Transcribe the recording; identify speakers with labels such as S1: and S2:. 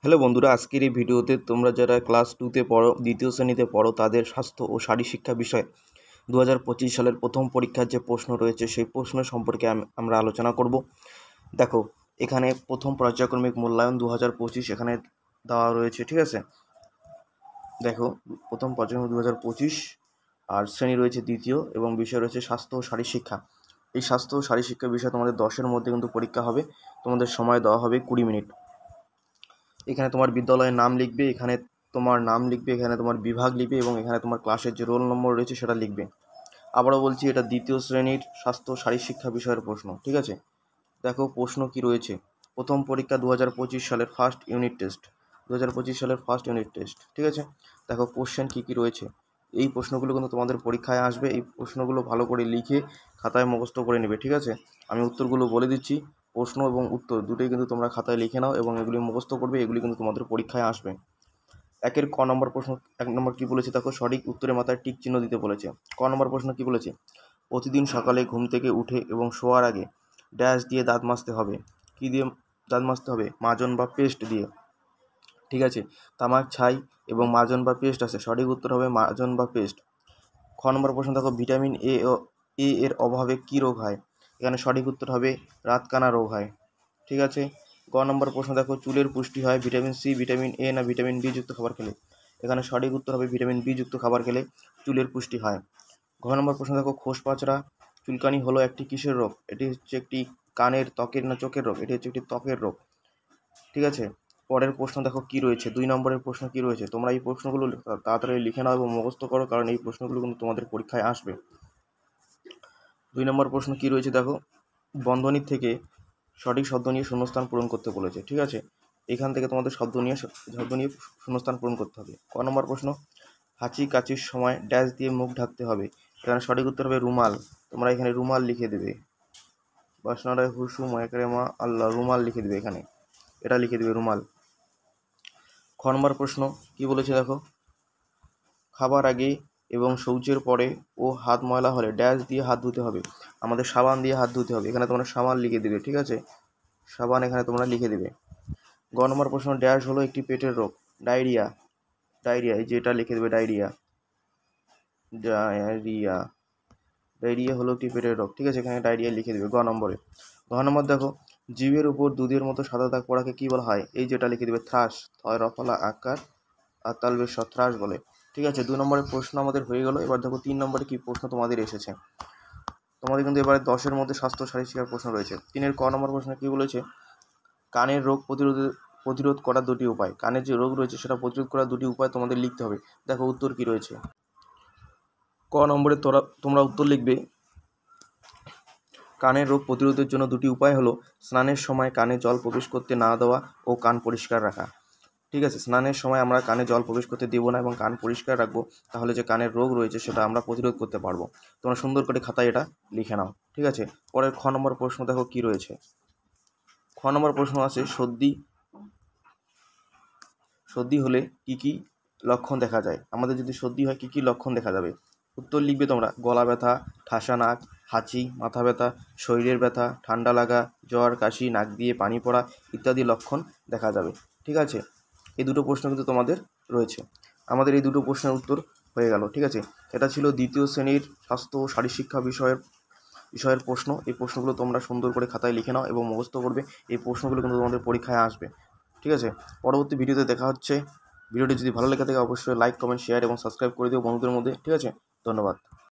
S1: Hello বন্ধুরা, আজকের এই ভিডিওতে তোমরা যারা ক্লাস 2তে পড়ো, দ্বিতীয় শ্রেণীতে পড়ো, তাদের স্বাস্থ্য ও শারীরশিক্ষা বিষয়ে 2025 সালের প্রথম পরীক্ষার যে প্রশ্ন রয়েছে সেই প্রশ্ন সম্পর্কে আমরা আলোচনা করব। দেখো, এখানে প্রথম পর্যায়ক্রমিক মূল্যায়ন 2025 এখানে দেওয়া রয়েছে, ঠিক আছে। দেখো, প্রথম পর্যায়ক্রমিক 2025 আর শ্রেণী রয়েছে দ্বিতীয় এবং বিষয় রয়েছে স্বাস্থ্য ও শারীরশিক্ষা। এই স্বাস্থ্য ও শারীরশিক্ষা বিষয়ে তোমাদের 10-এর মধ্যে কিন্তু পরীক্ষা হবে। তোমাদের সময় দেওয়া হবে 20 মিনিট। এখানে তোমার বিদ্যালয়ের নাম লিখবে, এখানে তোমার নাম লিখবে, এখানে তোমার বিভাগ লিখবে এবং এখানে তোমার ক্লাসের যে রোল নম্বর রয়েছে সেটা লিখবে। আবারও বলছি, এটা দ্বিতীয় শ্রেণীর স্বাস্থ্য শারীরশিক্ষা বিষয়ের প্রশ্ন, ঠিক আছে। দেখো প্রশ্ন কি রয়েছে। প্রথম পরীক্ষা 2025 সালের ফার্স্ট ইউনিট টেস্ট, 2025 সালের ফার্স্ট ইউনিট টেস্ট, ঠিক আছে। দেখো কোশ্চেন কী কী রয়েছে। এই প্রশ্নগুলো কিন্তু তোমাদের পরীক্ষায় আসবে। এই প্রশ্নগুলো ভালো করে লিখে খাতায় মুখস্থ করে নেবে, ঠিক আছে। আমি উত্তরগুলো বলে দিচ্ছি। প্রশ্ন এবং উত্তর দুটোই কিন্তু তোমরা খাতায় লিখে নাও এবং এগুলি মুখস্থ করবে। এগুলি কিন্তু তোমাদের পরীক্ষায় আসবে। একের ক নম্বর প্রশ্ন, 1 নম্বর কী বলেছে দেখো, সঠিক উত্তরের মাথায় টিক চিহ্ন দিতে বলেছে। ক নম্বর প্রশ্ন কী বলেছে, প্রতিদিন সকালে ঘুম থেকে উঠে এবং শোয়ার আগে ড্যাশ দিয়ে দাঁত মাজতে হবে। কী দিয়ে দাঁত মাজতে হবে? মাজন বা পেস্ট দিয়ে, ঠিক আছে। তামাক ছাই এবং মাজন বা পেস্ট আছে, সঠিক উত্তর হবে মাজন বা পেস্ট। খ নম্বর প্রশ্ন দেখো, ভিটামিন এ এর অভাবে কী রোগ হয়? এখানে সঠিক উত্তর হবে রাতকানা রোগ হয়, ঠিক আছে। গ নম্বর প্রশ্ন দেখো, চুলের পুষ্টি হয় ভিটামিন সি, ভিটামিন এ না ভিটামিন বি যুক্ত খাবার খেলে? এখানে সঠিক উত্তর হবে ভিটামিন বি যুক্ত খাবার খেলে চুলের পুষ্টি হয়। ঘ নম্বর প্রশ্ন দেখো, খোসপাচড়া চুলকানি হলো একটি কিসের রোগ? এটি হচ্ছে একটি কানের, ত্বকের না চোখের রোগ? এটি হচ্ছে একটি ত্বকের রোগ, ঠিক আছে। পরের প্রশ্ন দেখো কি রয়েছে, 2 নম্বরের প্রশ্ন কি রয়েছে। তোমরা এই প্রশ্নগুলো তাড়াতাড়ি লিখে নাও এবং মুখস্থ করো, কারণ এই প্রশ্নগুলো কিন্তু তোমাদের পরীক্ষায় আসবে। 2 নম্বর প্রশ্ন কি রয়েছে দেখো, বন্ধনী থেকে সঠিক শব্দ নিয়ে শূন্যস্থান পূরণ করতে বলেছে, ঠিক আছে। এখান থেকে তোমাদের শব্দ নিয়ে শূন্যস্থান পূরণ করতে হবে। ক নম্বর প্রশ্ন, হাঁচি কাশির সময় ড্যাশ দিয়ে মুখ ঢাকতে হবে? এখানে সঠিক উত্তর হবে রুমাল। তোমরা এখানে রুমাল লিখে দেবে। বাসনারায় হুসু ময়করেমা আল্লাহ, রুমাল লিখে দেবে, এখানে এটা লিখে দেবে রুমাল। খ নম্বর প্রশ্ন কি বলেছে দেখো, খাবার আগে এবং শৌচের পরে ও হাত ময়লা হলে ড্যাশ দিয়ে হাত ধুতে হবে? আমাদের সাবান দিয়ে হাত ধুতে হবে। এখানে তোমরা সাবান লিখে দেবে, ঠিক আছে। সাবান এখানে তোমরা লিখে দেবে। গ নম্বর প্রশ্ন, ড্যাশ হলো একটি পেটের রোগ? ডায়রিয়া। ডায়রিয়া, এই যে এটা লিখে দেবে, ডায়রিয়া। ডায়রিয়া, ডায়রিয়া হলো একটি পেটের রোগ, ঠিক আছে। এখানে ডায়রিয়া লিখে দেবে গ নম্বরে। ঘ নম্বর দেখো, জিভের উপর দুধের মতো সাদা দাগ পড়াকে কী বলা হয়? এই যেটা লিখে দেবে থ্রাশ, থয় রফলা আকার আর তালবের থ্রাশ বলে, ঠিক আছে। 2 নম্বরের প্রশ্ন আমাদের হয়ে গেল। এবার দেখো 3 নম্বরে কী প্রশ্ন তোমাদের এসেছে। তোমাদের কিন্তু এবারে 10-এর মধ্যে স্বাস্থ্য শারীরশিক্ষার প্রশ্ন রয়েছে। 3-এর ক নম্বর প্রশ্ন কী বলেছে, কানের রোগ প্রতিরোধ করার 2টি উপায়। কানের যে রোগ রয়েছে সেটা প্রতিরোধ করার 2টি উপায় তোমাদের লিখতে হবে। দেখো উত্তর কী রয়েছে। ক নম্বরে তোমরা উত্তর লিখবে, কানের রোগ প্রতিরোধের জন্য 2টি উপায় হলো স্নানের সময় কানে জল প্রবেশ করতে না দেওয়া ও কান পরিষ্কার রাখা, ঠিক আছে। স্নানের সময় আমরা কানে জল প্রবেশ করতে দেবো না এবং কান পরিষ্কার রাখবো, তাহলে যে কানের রোগ রয়েছে সেটা আমরা প্রতিরোধ করতে পারবো। তোমরা সুন্দর করে খাতায় এটা লিখে নাও, ঠিক আছে। পরের খ নম্বর প্রশ্ন দেখো কি রয়েছে। খ নম্বর প্রশ্ন আছে, সর্দি হলে কি কি লক্ষণ দেখা যায়? আমাদের যদি সর্দি হয় কি কি লক্ষণ দেখা যাবে? উত্তর লিখবে তোমরা, গলা ব্যথা, ঠাসা নাক, হাঁচি, মাথা ব্যথা, শরীরের ব্যথা, ঠান্ডা লাগা, জ্বর, কাশি, নাক দিয়ে পানি পড়া ইত্যাদি লক্ষণ দেখা যাবে, ঠিক আছে। এই দুটো প্রশ্ন কিন্তু তোমাদের রয়েছে। আমাদের এই দুটো প্রশ্নের উত্তর হয়ে গেল, ঠিক আছে। এটা ছিল দ্বিতীয় শ্রেণীর স্বাস্থ্য ও শারীরশিক্ষা বিষয়ের প্রশ্ন। এই প্রশ্নগুলো তোমরা সুন্দর করে খাতায় লিখে নাও এবং মুখস্থ করবে। এই প্রশ্নগুলো কিন্তু তোমাদের পরীক্ষায় আসবে, ঠিক আছে। পরবর্তী ভিডিওতে দেখা হচ্ছে। ভিডিওটি যদি ভালো লেগে থাকে অবশ্যই লাইক, কমেন্ট, শেয়ার এবং সাবস্ক্রাইব করে দিও বন্ধুদের মধ্যে, ঠিক আছে। ধন্যবাদ।